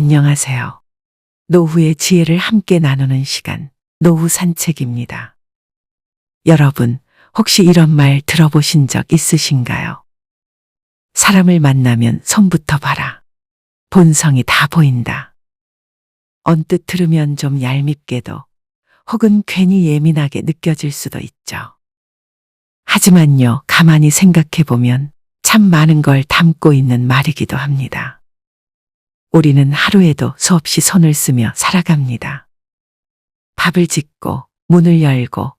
안녕하세요. 노후의 지혜를 함께 나누는 시간, 노후 산책입니다. 여러분, 혹시 이런 말 들어보신 적 있으신가요? 사람을 만나면 손부터 봐라. 본성이 다 보인다. 언뜻 들으면 좀 얄밉게도 혹은 괜히 예민하게 느껴질 수도 있죠. 하지만요, 가만히 생각해보면 참 많은 걸 담고 있는 말이기도 합니다. 우리는 하루에도 수없이 손을 쓰며 살아갑니다. 밥을 짓고, 문을 열고,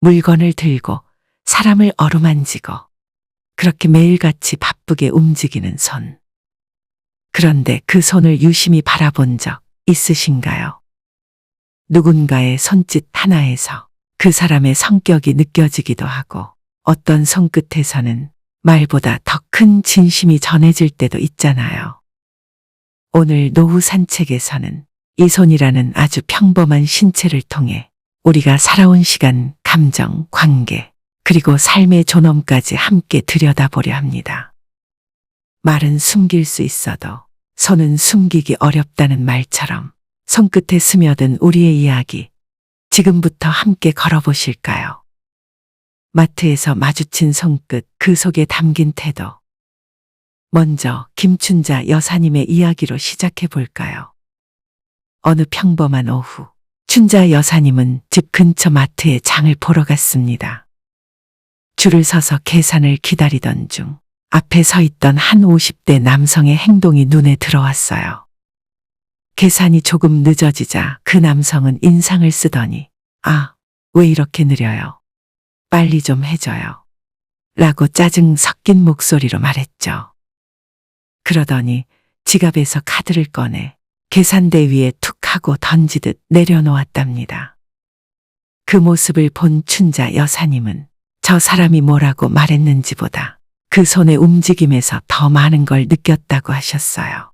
물건을 들고, 사람을 어루만지고, 그렇게 매일같이 바쁘게 움직이는 손. 그런데 그 손을 유심히 바라본 적 있으신가요? 누군가의 손짓 하나에서 그 사람의 성격이 느껴지기도 하고, 어떤 손끝에서는 말보다 더 큰 진심이 전해질 때도 있잖아요. 오늘 노후 산책에서는 이 손이라는 아주 평범한 신체를 통해 우리가 살아온 시간, 감정, 관계, 그리고 삶의 존엄까지 함께 들여다보려 합니다. 말은 숨길 수 있어도 손은 숨기기 어렵다는 말처럼 손끝에 스며든 우리의 이야기, 지금부터 함께 걸어보실까요? 마트에서 마주친 손끝, 그 속에 담긴 태도. 먼저 김춘자 여사님의 이야기로 시작해 볼까요? 어느 평범한 오후, 춘자 여사님은 집 근처 마트에 장을 보러 갔습니다. 줄을 서서 계산을 기다리던 중 앞에 서 있던 한 50대 남성의 행동이 눈에 들어왔어요. 계산이 조금 늦어지자 그 남성은 인상을 쓰더니 "아, 왜 이렇게 느려요? 빨리 좀 해줘요." 라고 짜증 섞인 목소리로 말했죠. 그러더니 지갑에서 카드를 꺼내 계산대 위에 툭 하고 던지듯 내려놓았답니다. 그 모습을 본 춘자 여사님은 저 사람이 뭐라고 말했는지보다 그 손의 움직임에서 더 많은 걸 느꼈다고 하셨어요.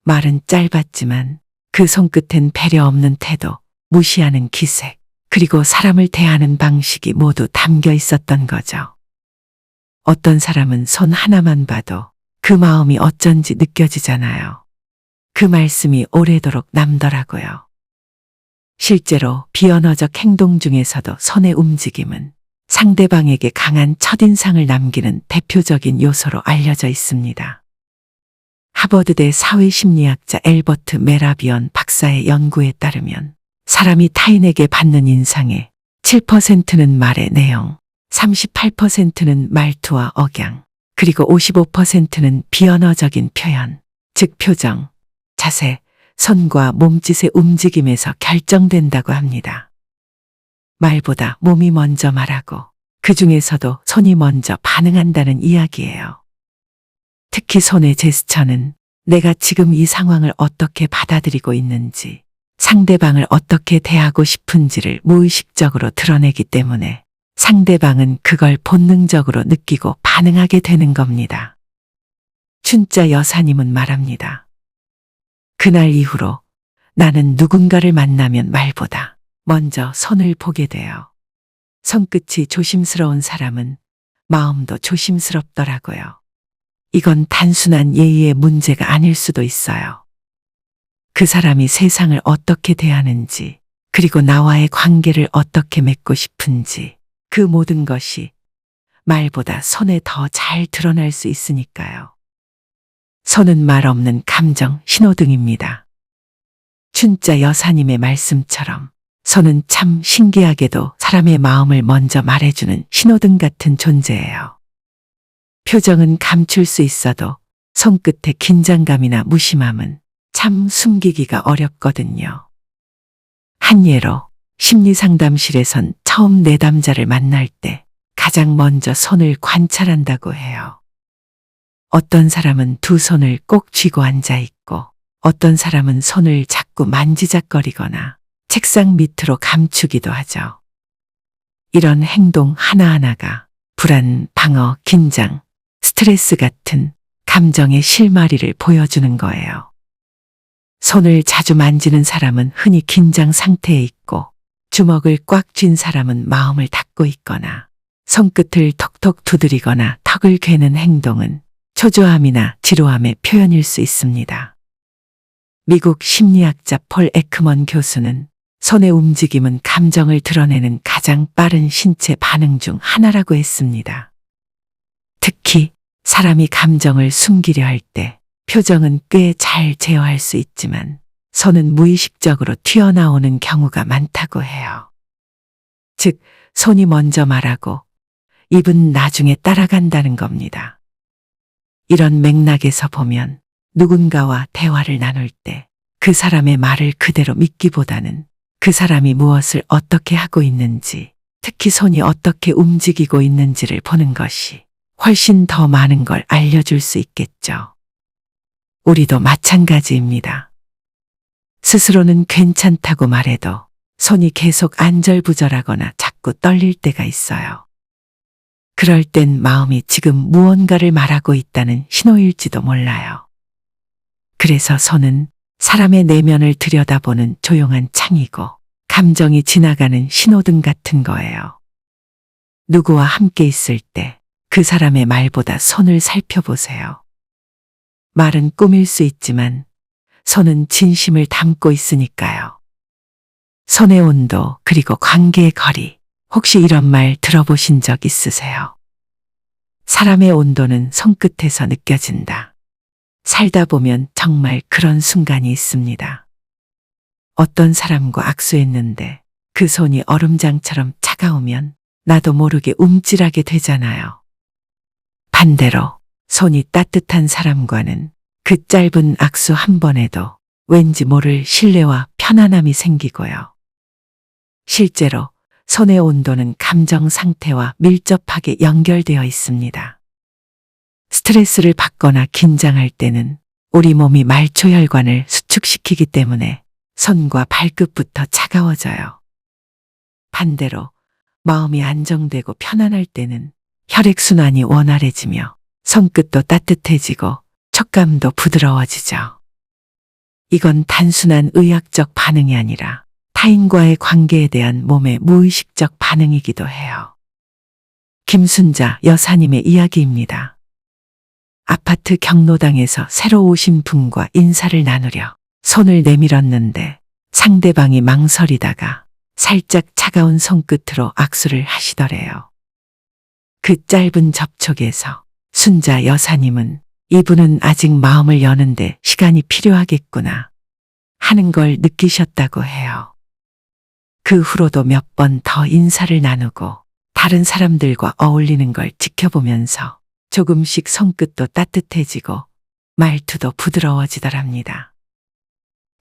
말은 짧았지만 그 손끝엔 배려 없는 태도, 무시하는 기색, 그리고 사람을 대하는 방식이 모두 담겨 있었던 거죠. 어떤 사람은 손 하나만 봐도 그 마음이 어쩐지 느껴지잖아요. 그 말씀이 오래도록 남더라고요. 실제로 비언어적 행동 중에서도 손의 움직임은 상대방에게 강한 첫인상을 남기는 대표적인 요소로 알려져 있습니다. 하버드대 사회심리학자 엘버트 메라비언 박사의 연구에 따르면 사람이 타인에게 받는 인상의 7%는 말의 내용, 38%는 말투와 억양, 그리고 55%는 비언어적인 표현, 즉 표정, 자세, 손과 몸짓의 움직임에서 결정된다고 합니다. 말보다 몸이 먼저 말하고 그 중에서도 손이 먼저 반응한다는 이야기예요. 특히 손의 제스처는 내가 지금 이 상황을 어떻게 받아들이고 있는지, 상대방을 어떻게 대하고 싶은지를 무의식적으로 드러내기 때문에 상대방은 그걸 본능적으로 느끼고 반응하게 되는 겁니다. 춘자 여사님은 말합니다. 그날 이후로 나는 누군가를 만나면 말보다 먼저 손을 보게 돼요. 손끝이 조심스러운 사람은 마음도 조심스럽더라고요. 이건 단순한 예의의 문제가 아닐 수도 있어요. 그 사람이 세상을 어떻게 대하는지, 그리고 나와의 관계를 어떻게 맺고 싶은지, 그 모든 것이 말보다 손에 더 잘 드러날 수 있으니까요. 손은 말 없는 감정 신호등입니다. 춘자 여사님의 말씀처럼 손은 참 신기하게도 사람의 마음을 먼저 말해주는 신호등 같은 존재예요. 표정은 감출 수 있어도 손끝의 긴장감이나 무심함은 참 숨기기가 어렵거든요. 한 예로 심리상담실에선 처음 내담자를 만날 때 가장 먼저 손을 관찰한다고 해요. 어떤 사람은 두 손을 꼭 쥐고 앉아 있고 어떤 사람은 손을 자꾸 만지작거리거나 책상 밑으로 감추기도 하죠. 이런 행동 하나하나가 불안, 방어, 긴장, 스트레스 같은 감정의 실마리를 보여주는 거예요. 손을 자주 만지는 사람은 흔히 긴장 상태에 있고 주먹을 꽉 쥔 사람은 마음을 닫고 있거나 손끝을 톡톡 두드리거나 턱을 괴는 행동은 초조함이나 지루함의 표현일 수 있습니다. 미국 심리학자 폴 에크먼 교수는 손의 움직임은 감정을 드러내는 가장 빠른 신체 반응 중 하나라고 했습니다. 특히 사람이 감정을 숨기려 할 때 표정은 꽤 잘 제어할 수 있지만 손은 무의식적으로 튀어나오는 경우가 많다고 해요. 즉, 손이 먼저 말하고 입은 나중에 따라간다는 겁니다. 이런 맥락에서 보면 누군가와 대화를 나눌 때 그 사람의 말을 그대로 믿기보다는 그 사람이 무엇을 어떻게 하고 있는지, 특히 손이 어떻게 움직이고 있는지를 보는 것이 훨씬 더 많은 걸 알려줄 수 있겠죠. 우리도 마찬가지입니다. 스스로는 괜찮다고 말해도 손이 계속 안절부절하거나 자꾸 떨릴 때가 있어요. 그럴 땐 마음이 지금 무언가를 말하고 있다는 신호일지도 몰라요. 그래서 손은 사람의 내면을 들여다보는 조용한 창이고 감정이 지나가는 신호등 같은 거예요. 누구와 함께 있을 때 그 사람의 말보다 손을 살펴보세요. 말은 꾸밀 수 있지만 손은 진심을 담고 있으니까요. 손의 온도 그리고 관계의 거리, 혹시 이런 말 들어보신 적 있으세요? 사람의 온도는 손끝에서 느껴진다. 살다 보면 정말 그런 순간이 있습니다. 어떤 사람과 악수했는데 그 손이 얼음장처럼 차가우면 나도 모르게 움찔하게 되잖아요. 반대로 손이 따뜻한 사람과는 그 짧은 악수 한 번에도 왠지 모를 신뢰와 편안함이 생기고요. 실제로 손의 온도는 감정 상태와 밀접하게 연결되어 있습니다. 스트레스를 받거나 긴장할 때는 우리 몸이 말초혈관을 수축시키기 때문에 손과 발끝부터 차가워져요. 반대로 마음이 안정되고 편안할 때는 혈액순환이 원활해지며 손끝도 따뜻해지고 촉감도 부드러워지죠. 이건 단순한 의학적 반응이 아니라 타인과의 관계에 대한 몸의 무의식적 반응이기도 해요. 김순자 여사님의 이야기입니다. 아파트 경로당에서 새로 오신 분과 인사를 나누려 손을 내밀었는데 상대방이 망설이다가 살짝 차가운 손끝으로 악수를 하시더래요. 그 짧은 접촉에서 순자 여사님은 이분은 아직 마음을 여는데 시간이 필요하겠구나 하는 걸 느끼셨다고 해요. 그 후로도 몇 번 더 인사를 나누고 다른 사람들과 어울리는 걸 지켜보면서 조금씩 손끝도 따뜻해지고 말투도 부드러워지더랍니다.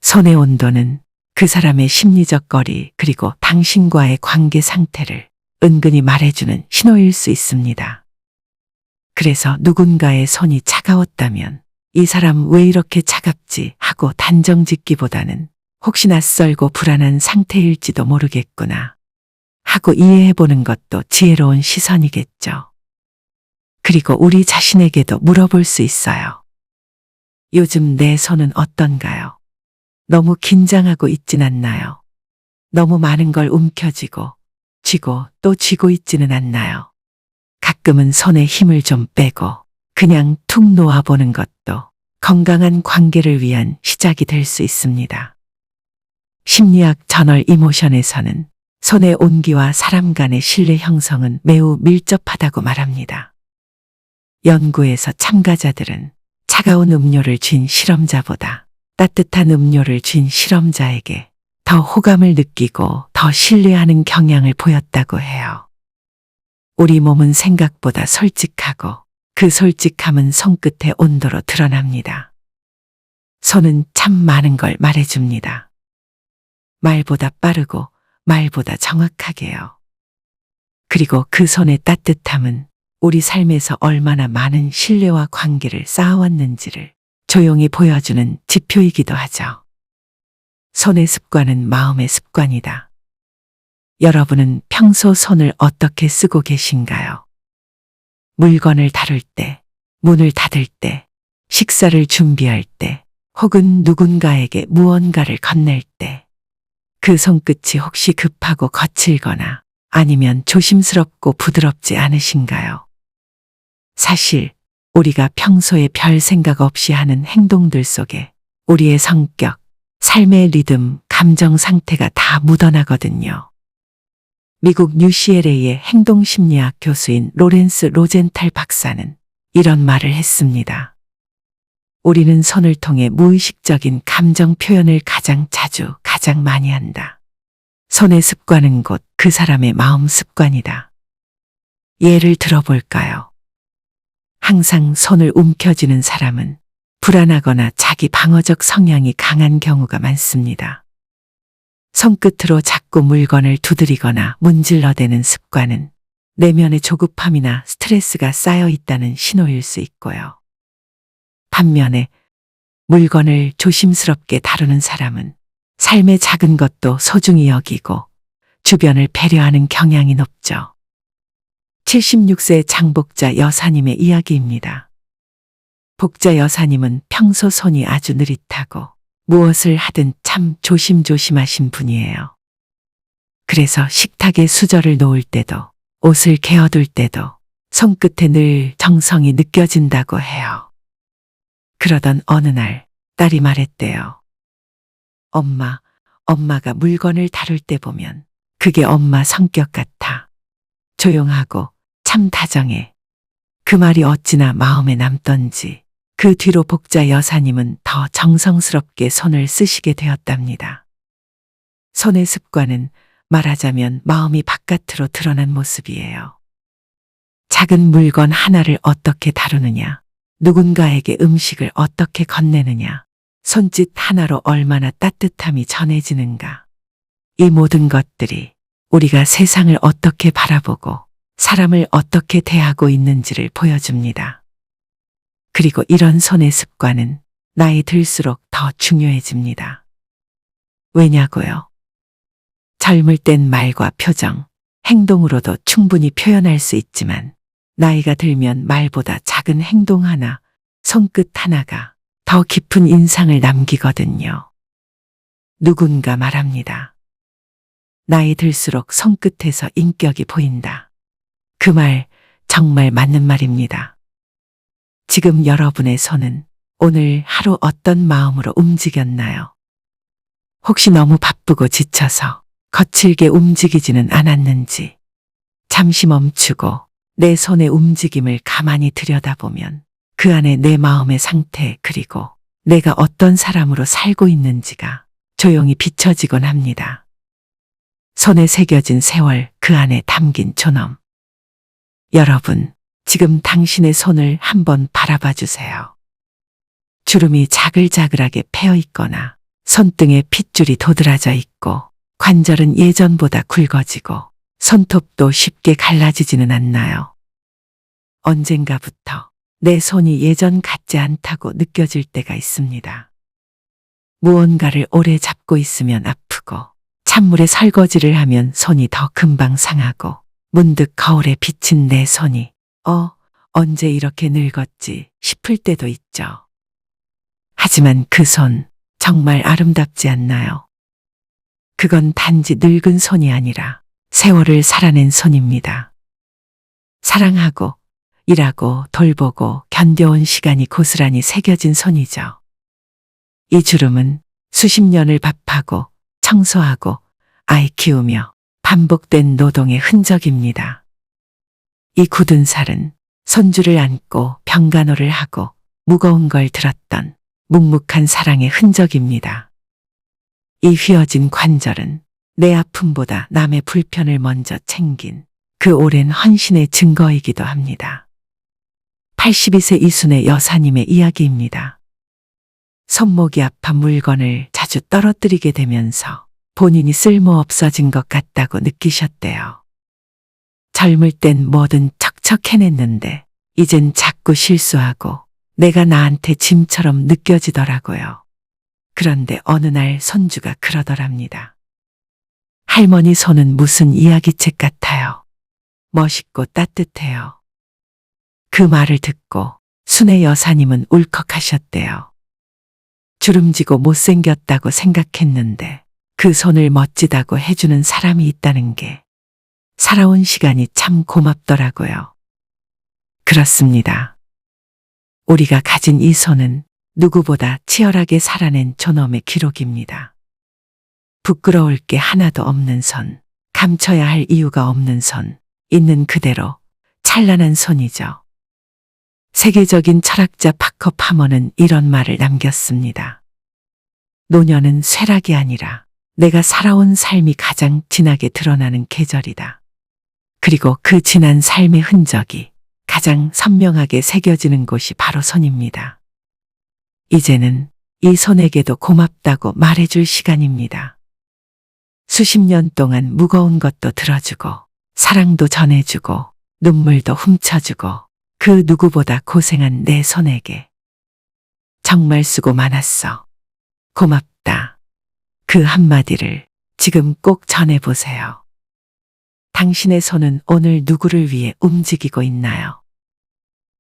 손의 온도는 그 사람의 심리적 거리 그리고 당신과의 관계 상태를 은근히 말해주는 신호일 수 있습니다. 그래서 누군가의 손이 차가웠다면 이 사람 왜 이렇게 차갑지 하고 단정 짓기보다는 혹시 낯설고 불안한 상태일지도 모르겠구나 하고 이해해보는 것도 지혜로운 시선이겠죠. 그리고 우리 자신에게도 물어볼 수 있어요. 요즘 내 손은 어떤가요? 너무 긴장하고 있진 않나요? 너무 많은 걸 움켜쥐고 쥐고 또 쥐고 있지는 않나요? 가끔은 손에 힘을 좀 빼고 그냥 툭 놓아보는 것도 건강한 관계를 위한 시작이 될 수 있습니다. 심리학 저널 이모션에서는 손의 온기와 사람 간의 신뢰 형성은 매우 밀접하다고 말합니다. 연구에서 참가자들은 차가운 음료를 쥔 실험자보다 따뜻한 음료를 쥔 실험자에게 더 호감을 느끼고 더 신뢰하는 경향을 보였다고 해요. 우리 몸은 생각보다 솔직하고 그 솔직함은 손끝의 온도로 드러납니다. 손은 참 많은 걸 말해줍니다. 말보다 빠르고 말보다 정확하게요. 그리고 그 손의 따뜻함은 우리 삶에서 얼마나 많은 신뢰와 관계를 쌓아왔는지를 조용히 보여주는 지표이기도 하죠. 손의 습관은 마음의 습관이다. 여러분은 평소 손을 어떻게 쓰고 계신가요? 물건을 다룰 때, 문을 닫을 때, 식사를 준비할 때, 혹은 누군가에게 무언가를 건넬 때, 그 손끝이 혹시 급하고 거칠거나 아니면 조심스럽고 부드럽지 않으신가요? 사실 우리가 평소에 별 생각 없이 하는 행동들 속에 우리의 성격, 삶의 리듬, 감정 상태가 다 묻어나거든요. 미국 UCLA의 행동심리학 교수인 로렌스 로젠탈 박사는 이런 말을 했습니다. 우리는 손을 통해 무의식적인 감정 표현을 가장 자주, 가장 많이 한다. 손의 습관은 곧 그 사람의 마음 습관이다. 예를 들어볼까요? 항상 손을 움켜쥐는 사람은 불안하거나 자기 방어적 성향이 강한 경우가 많습니다. 손끝으로 자꾸 물건을 두드리거나 문질러대는 습관은 내면의 조급함이나 스트레스가 쌓여 있다는 신호일 수 있고요. 반면에 물건을 조심스럽게 다루는 사람은 삶의 작은 것도 소중히 여기고 주변을 배려하는 경향이 높죠. 76세 장복자 여사님의 이야기입니다. 복자 여사님은 평소 손이 아주 느릿하고 무엇을 하든 참 조심조심하신 분이에요. 그래서 식탁에 수저를 놓을 때도 옷을 개어둘 때도 손끝에 늘 정성이 느껴진다고 해요. 그러던 어느 날 딸이 말했대요. 엄마가 물건을 다룰 때 보면 그게 엄마 성격 같아. 조용하고 참 다정해. 그 말이 어찌나 마음에 남던지 그 뒤로 복자 여사님은 더 정성스럽게 손을 쓰시게 되었답니다. 손의 습관은 말하자면 마음이 바깥으로 드러난 모습이에요. 작은 물건 하나를 어떻게 다루느냐, 누군가에게 음식을 어떻게 건네느냐, 손짓 하나로 얼마나 따뜻함이 전해지는가. 이 모든 것들이 우리가 세상을 어떻게 바라보고 사람을 어떻게 대하고 있는지를 보여줍니다. 그리고 이런 손의 습관은 나이 들수록 더 중요해집니다. 왜냐고요? 젊을 땐 말과 표정, 행동으로도 충분히 표현할 수 있지만 나이가 들면 말보다 작은 행동 하나, 손끝 하나가 더 깊은 인상을 남기거든요. 누군가 말합니다. 나이 들수록 손끝에서 인격이 보인다. 그 말 정말 맞는 말입니다. 지금 여러분의 손은 오늘 하루 어떤 마음으로 움직였나요? 혹시 너무 바쁘고 지쳐서 거칠게 움직이지는 않았는지, 잠시 멈추고 내 손의 움직임을 가만히 들여다보면 그 안에 내 마음의 상태 그리고 내가 어떤 사람으로 살고 있는지가 조용히 비춰지곤 합니다. 손에 새겨진 세월, 그 안에 담긴 존엄. 여러분, 지금 당신의 손을 한번 바라봐 주세요. 주름이 자글자글하게 패여 있거나 손등에 핏줄이 도드라져 있고 관절은 예전보다 굵어지고 손톱도 쉽게 갈라지지는 않나요? 언젠가부터 내 손이 예전 같지 않다고 느껴질 때가 있습니다. 무언가를 오래 잡고 있으면 아프고 찬물에 설거지를 하면 손이 더 금방 상하고 문득 거울에 비친 내 손이 언제 이렇게 늙었지 싶을 때도 있죠. 하지만 그 손 정말 아름답지 않나요? 그건 단지 늙은 손이 아니라 세월을 살아낸 손입니다. 사랑하고 일하고 돌보고 견뎌온 시간이 고스란히 새겨진 손이죠. 이 주름은 수십 년을 밥하고 청소하고 아이 키우며 반복된 노동의 흔적입니다. 이 굳은 살은 손주를 안고 병간호를 하고 무거운 걸 들었던 묵묵한 사랑의 흔적입니다. 이 휘어진 관절은 내 아픔보다 남의 불편을 먼저 챙긴 그 오랜 헌신의 증거이기도 합니다. 82세 이순의 여사님의 이야기입니다. 손목이 아파 물건을 자주 떨어뜨리게 되면서 본인이 쓸모없어진 것 같다고 느끼셨대요. 젊을 땐 뭐든 척척 해냈는데 이젠 자꾸 실수하고 내가 나한테 짐처럼 느껴지더라고요. 그런데 어느 날 손주가 그러더랍니다. 할머니 손은 무슨 이야기책 같아요. 멋있고 따뜻해요. 그 말을 듣고 순애 여사님은 울컥하셨대요. 주름지고 못생겼다고 생각했는데 그 손을 멋지다고 해주는 사람이 있다는 게 살아온 시간이 참 고맙더라고요. 그렇습니다. 우리가 가진 이 손은 누구보다 치열하게 살아낸 존엄의 기록입니다. 부끄러울 게 하나도 없는 손, 감춰야 할 이유가 없는 손, 있는 그대로 찬란한 손이죠. 세계적인 철학자 파커 파머는 이런 말을 남겼습니다. 노년은 쇠락이 아니라 내가 살아온 삶이 가장 진하게 드러나는 계절이다. 그리고 그 진한 삶의 흔적이 가장 선명하게 새겨지는 곳이 바로 손입니다. 이제는 이 손에게도 고맙다고 말해줄 시간입니다. 수십 년 동안 무거운 것도 들어주고 사랑도 전해주고 눈물도 훔쳐주고 그 누구보다 고생한 내 손에게 정말 수고 많았어. 고맙다. 그 한마디를 지금 꼭 전해보세요. 당신의 손은 오늘 누구를 위해 움직이고 있나요?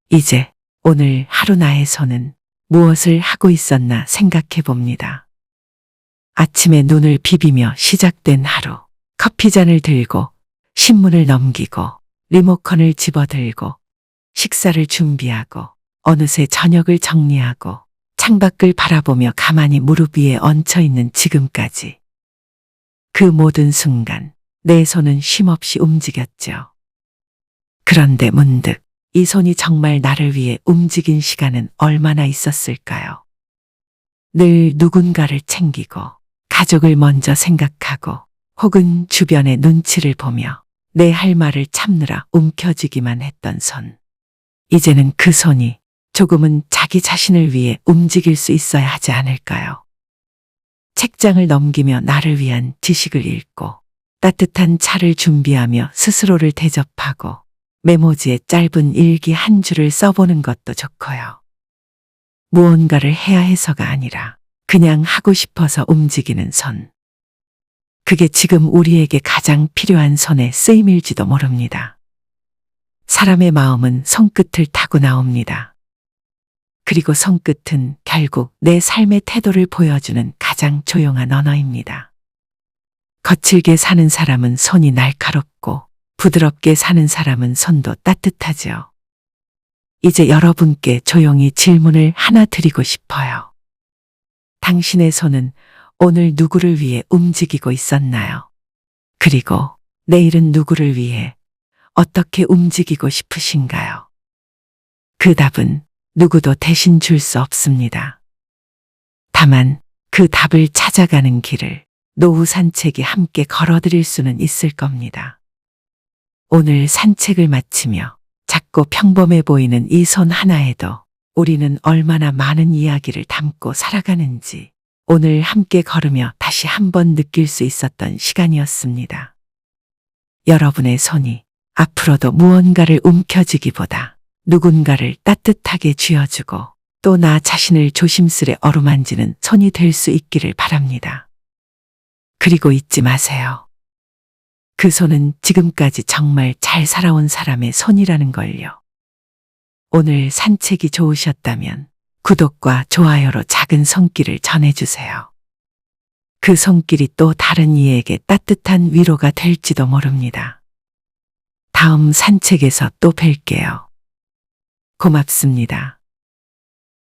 이제 오늘 하루 나의 손은 무엇을 하고 있었나 생각해 봅니다. 아침에 눈을 비비며 시작된 하루, 커피잔을 들고 신문을 넘기고 리모컨을 집어들고 식사를 준비하고 어느새 저녁을 정리하고 창밖을 바라보며 가만히 무릎 위에 얹혀 있는 지금까지. 그 모든 순간 내 손은 쉼없이 움직였죠. 그런데 문득 이 손이 정말 나를 위해 움직인 시간은 얼마나 있었을까요? 늘 누군가를 챙기고 가족을 먼저 생각하고 혹은 주변의 눈치를 보며 내 할 말을 참느라 움켜쥐기만 했던 손. 이제는 그 손이 조금은 자기 자신을 위해 움직일 수 있어야 하지 않을까요? 책장을 넘기며 나를 위한 지식을 읽고 따뜻한 차를 준비하며 스스로를 대접하고 메모지에 짧은 일기 한 줄을 써보는 것도 좋고요. 무언가를 해야 해서가 아니라 그냥 하고 싶어서 움직이는 손. 그게 지금 우리에게 가장 필요한 손의 쓰임일지도 모릅니다. 사람의 마음은 손끝을 타고 나옵니다. 그리고 손끝은 결국 내 삶의 태도를 보여주는 가장 조용한 언어입니다. 거칠게 사는 사람은 손이 날카롭고 부드럽게 사는 사람은 손도 따뜻하죠. 이제 여러분께 조용히 질문을 하나 드리고 싶어요. 당신의 손은 오늘 누구를 위해 움직이고 있었나요? 그리고 내일은 누구를 위해 어떻게 움직이고 싶으신가요? 그 답은 누구도 대신 줄 수 없습니다. 다만 그 답을 찾아가는 길을 노후 산책이 함께 걸어드릴 수는 있을 겁니다. 오늘 산책을 마치며 작고 평범해 보이는 이 손 하나에도 우리는 얼마나 많은 이야기를 담고 살아가는지 오늘 함께 걸으며 다시 한번 느낄 수 있었던 시간이었습니다. 여러분의 손이 앞으로도 무언가를 움켜쥐기보다 누군가를 따뜻하게 쥐어주고 또 나 자신을 조심스레 어루만지는 손이 될 수 있기를 바랍니다. 그리고 잊지 마세요. 그 손은 지금까지 정말 잘 살아온 사람의 손이라는 걸요. 오늘 산책이 좋으셨다면 구독과 좋아요로 작은 손길을 전해주세요. 그 손길이 또 다른 이에게 따뜻한 위로가 될지도 모릅니다. 다음 산책에서 또 뵐게요. 고맙습니다.